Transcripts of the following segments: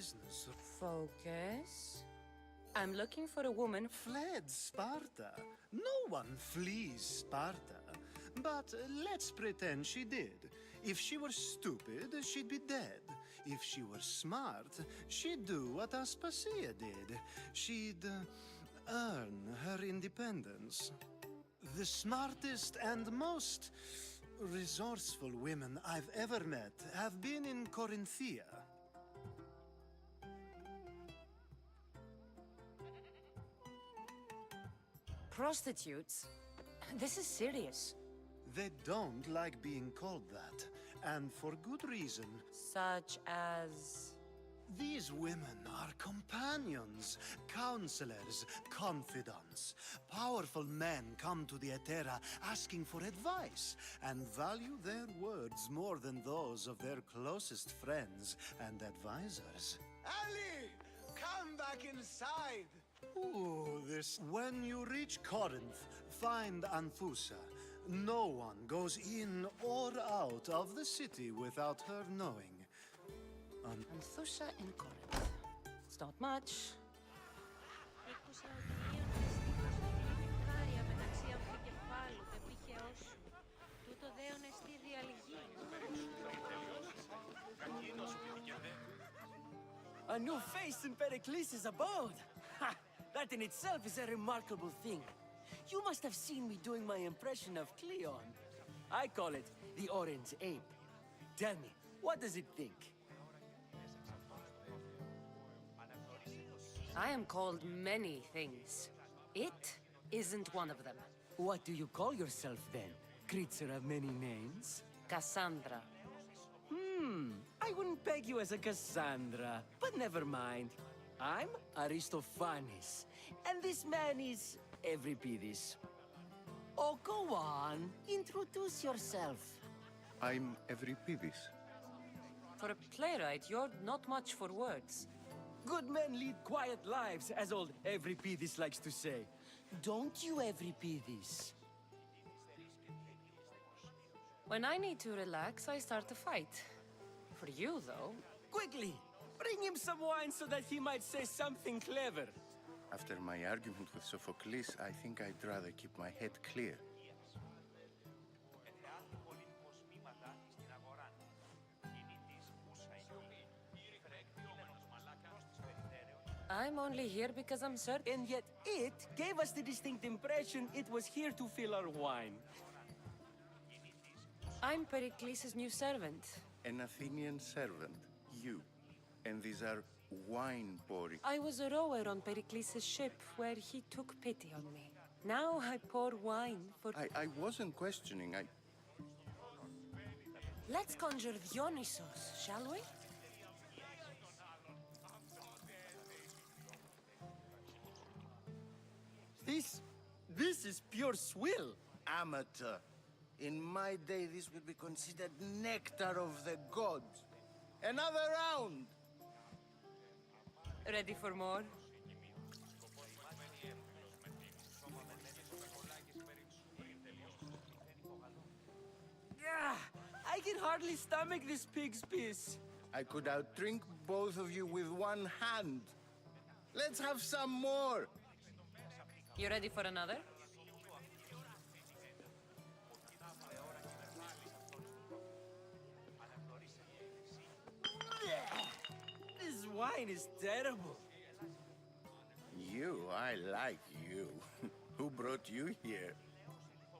business. Focus. I'm looking for a woman. Fled Sparta. No one flees Sparta. But let's pretend she did. If she were stupid, she'd be dead. If she were smart, she'd do what Aspasia did. She'd earn her independence. The smartest and most resourceful women I've ever met have been in Corinthia. Prostitutes? This is serious. They don't like being called that, and for good reason. Such as... These women are companions, counselors, confidants. Powerful men come to the Etera asking for advice, and value their words more than those of their closest friends and advisors. Ali! Come back inside! Ooh, this... When you reach Corinth, find Anthusa. No one goes in or out of the city without her knowing. Anthusa in Corinth. It's not much. Ήκουσα ότι μείωνες δίχως χάρια μεταξύ αμφικεφάλου και πήχεώς σου. Τούτο δέον εστί διαλυγή. A new face in Pericles' abode! Ha! That in itself is a remarkable thing. You must have seen me doing my impression of Cleon. I call it the Orange Ape. Tell me, what does it think? I am called many things. It isn't one of them. What do you call yourself then? Creature of many names? Cassandra. I wouldn't peg you as a Cassandra, but never mind. I'm Aristophanes, and this man is Euripides. Oh, go on. Introduce yourself. I'm Euripides. For a playwright, you're not much for words. Good men lead quiet lives, as old Euripides likes to say. Don't you, Euripides? When I need to relax, I start a fight. For you, though... Quickly! Bring him some wine so that he might say something clever. After my argument with Sophocles, I think I'd rather keep my head clear. I'm only here because I'm certain... And yet it gave us the distinct impression it was here to fill our wine. I'm Pericles' new servant. An Athenian servant, you. And these are wine pouring. I was a rower on Pericles' ship where he took pity on me. Now I pour wine for... I wasn't questioning, Let's conjure Dionysos, shall we? This is pure swill. Amateur. In my day, this would be considered nectar of the gods. Another round! Ready for more? Yeah, I can hardly stomach this pig's piss. I could outdrink both of you with one hand. Let's have some more! You ready for another? This wine is terrible. You, I like you. Who brought you here?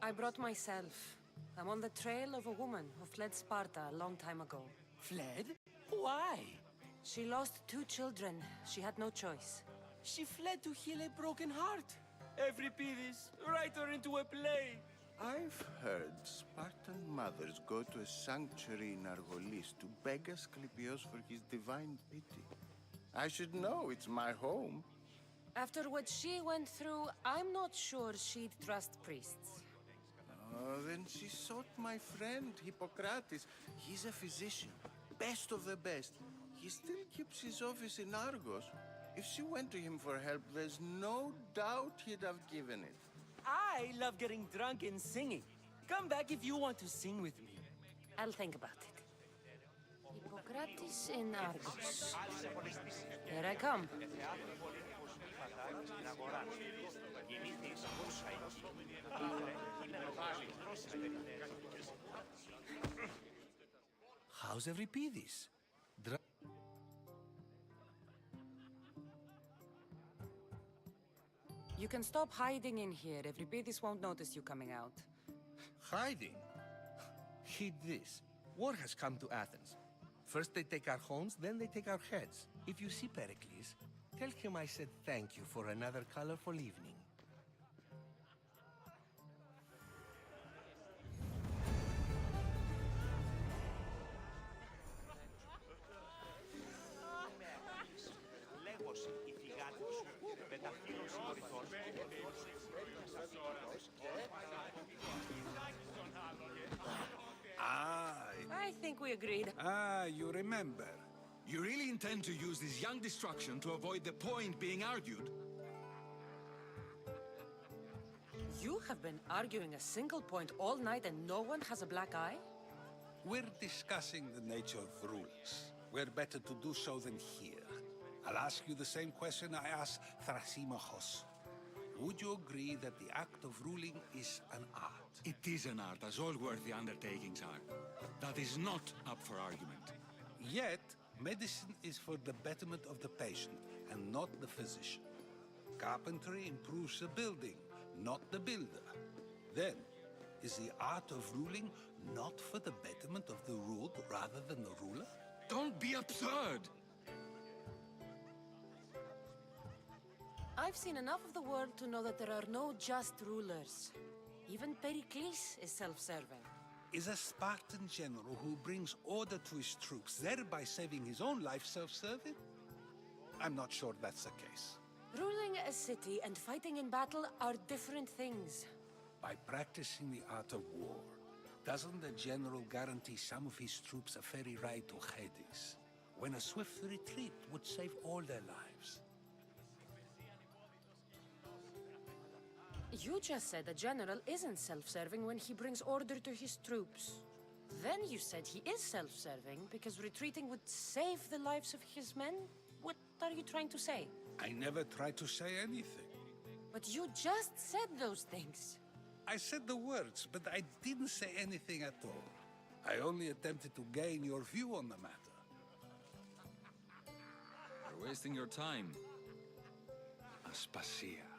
I brought myself. I'm on the trail of a woman who fled Sparta a long time ago. Fled? Why? She lost 2 children. She had no choice. She fled to heal a broken heart. Euripides, write her into a play. I've heard Spartan mothers go to a sanctuary in Argolis to beg Asclepios for his divine pity. I should know, it's my home. After what she went through, I'm not sure she'd trust priests. Oh, then she sought my friend, Hippocrates. He's a physician, best of the best. He still keeps his office in Argos. If she went to him for help, there's no doubt he'd have given it. I love getting drunk and singing. Come back if you want to sing with me. I'll think about it. Hippocrates in Argos. Come. How's Euripides? You can stop hiding in here. Euripides won't notice you coming out. Hiding? Heed this. War has come to Athens. First they take our homes, then they take our heads. If you see Pericles, tell him I said thank you for another colorful evening. I think we agreed. Ah, you remember. You really intend to use this young destruction to avoid the point being argued? You have been arguing a single point all night and no one has a black eye? We're discussing the nature of rules. Where better to do so than here? I'll ask you the same question I asked Thrasymachos. Would you agree that the act of ruling is an art? It is an art, as all worthy undertakings are. That is not up for argument. Yet, medicine is for the betterment of the patient, and not the physician. Carpentry improves the building, not the builder. Then, is the art of ruling not for the betterment of the ruled rather than the ruler? Don't be absurd! I've seen enough of the world to know that there are no just rulers. Even Pericles is self-serving. Is a Spartan general who brings order to his troops, thereby saving his own life, self-serving? I'm not sure that's the case. Ruling a city and fighting in battle are different things. By practicing the art of war, doesn't the general guarantee some of his troops a ferry ride to Hades, when a swift retreat would save all their lives? You just said a general isn't self-serving when he brings order to his troops. Then you said he is self-serving because retreating would save the lives of his men? What are you trying to say? I never tried to say anything. But you just said those things. I said the words, but I didn't say anything at all. I only attempted to gain your view on the matter. You're wasting your time. Aspasia.